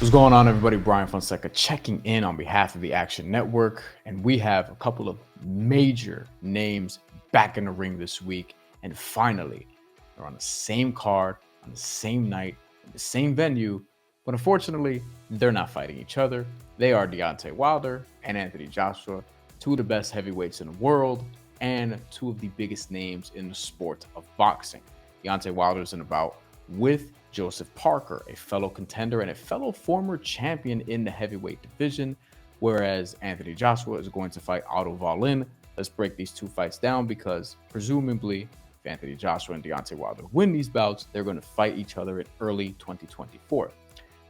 What's going on, everybody? Bryan Fonseca checking in on behalf of the Action Network, and we have a couple of major names back in the ring this week, and finally, they're on the same card, on the same night, in the same venue, but unfortunately, they're not fighting each other. They are Deontay Wilder and Anthony Joshua, two of the best heavyweights in the world, and two of the biggest names in the sport of boxing. Deontay Wilder is in a bout with Joseph Parker, a fellow contender and a fellow former champion in the heavyweight division, whereas Anthony Joshua is going to fight Otto Wallin. Let's break these two fights down because presumably if Anthony Joshua and Deontay Wilder win these bouts, they're going to fight each other in early 2024.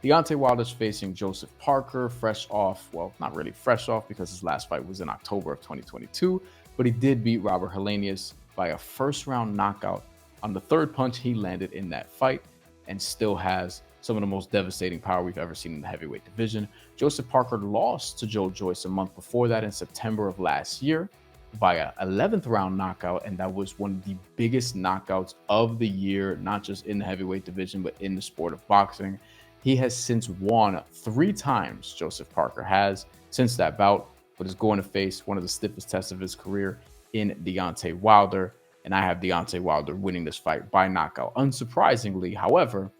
Deontay Wilder's facing Joseph Parker, fresh off, well, not really fresh off because his last fight was in October of 2022, but he did beat Robert Helenius by a first-round knockout on the third punch he landed in that fight, and still has some of the most devastating power we've ever seen in the heavyweight division. Joseph Parker lost to Joe Joyce a month before that in September of last year via 11th round knockout, and that was one of the biggest knockouts of the year, not just in the heavyweight division, but in the sport of boxing. He has since won 3 times, Joseph Parker has, since that bout, but is going to face one of the stiffest tests of his career in Deontay Wilder. And I have Deontay Wilder winning this fight by knockout. Unsurprisingly, however,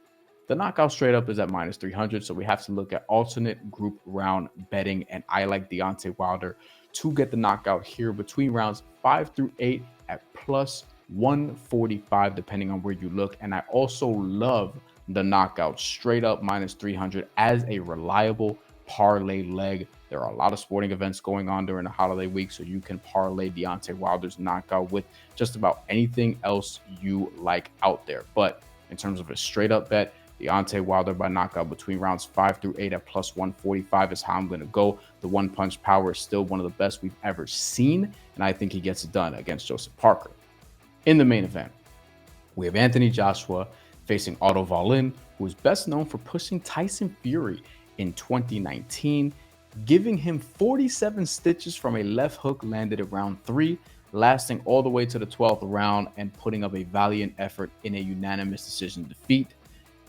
the knockout straight up is at minus 300, so we have to look at alternate group round betting, and I like Deontay Wilder to get the knockout here between rounds 5 through 8 at plus 145, depending on where you look. And I also love the knockout straight up minus 300 as a reliable parlay leg. There are a lot of sporting events going on during the holiday week, so you can parlay Deontay Wilder's knockout with just about anything else you like out there. But in terms of a straight up bet, Deontay Wilder by knockout between rounds 5 through 8 at plus 145 is how I'm going to go. The one punch power is still one of the best we've ever seen, and I think he gets it done against Joseph Parker. In the main event, we have Anthony Joshua facing Otto Wallin, who is best known for pushing Tyson Fury in 2019, giving him 47 stitches from a left hook landed at round 3, lasting all the way to the 12th round and putting up a valiant effort in a unanimous decision defeat.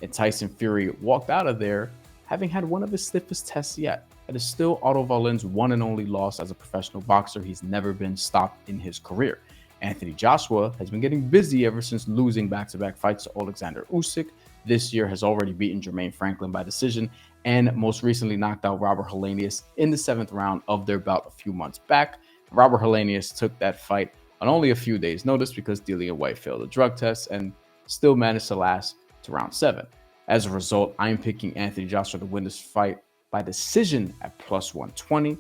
And Tyson Fury walked out of there having had one of his stiffest tests yet. That is still Otto Wallin's one and only loss as a professional boxer. He's never been stopped in his career. Anthony Joshua has been getting busy ever since losing back-to-back fights to Alexander Usyk. This year has already beaten Jermaine Franklin by decision and most recently knocked out Robert Helenius in the 7th round of their bout a few months back. Robert Helenius took that fight on only a few days' notice because Dillian White failed a drug test and still managed to last to round 7. As a result, I'm picking Anthony Joshua to win this fight by decision at plus 120.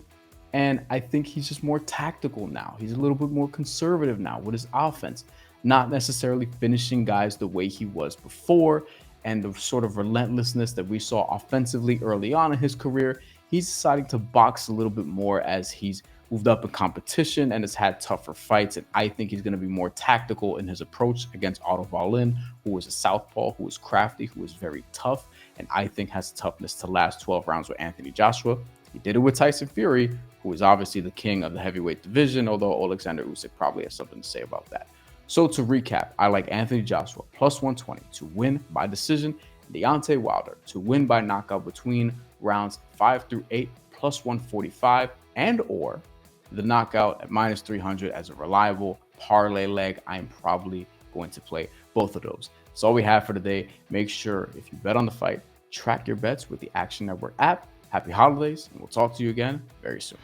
And I think he's just more tactical now. He's a little bit more conservative now with his offense, not necessarily finishing guys the way he was before. And the sort of relentlessness that we saw offensively early on in his career, he's deciding to box a little bit more as he's moved up in competition and has had tougher fights. And I think he's going to be more tactical in his approach against Otto Wallin, who is a southpaw, who is crafty, who is very tough, and I think has toughness to last 12 rounds with Anthony Joshua. He did it with Tyson Fury, who is obviously the king of the heavyweight division, although Alexander Usyk probably has something to say about that. So to recap, I like Anthony Joshua plus 120 to win by decision, and Deontay Wilder to win by knockout between rounds 5 through 8 plus 145, and or the knockout at minus 300 as a reliable parlay leg. I'm probably going to play both of those. That's all we have for today. Make sure if you bet on the fight, track your bets with the Action Network app. Happy holidays, and we'll talk to you again very soon.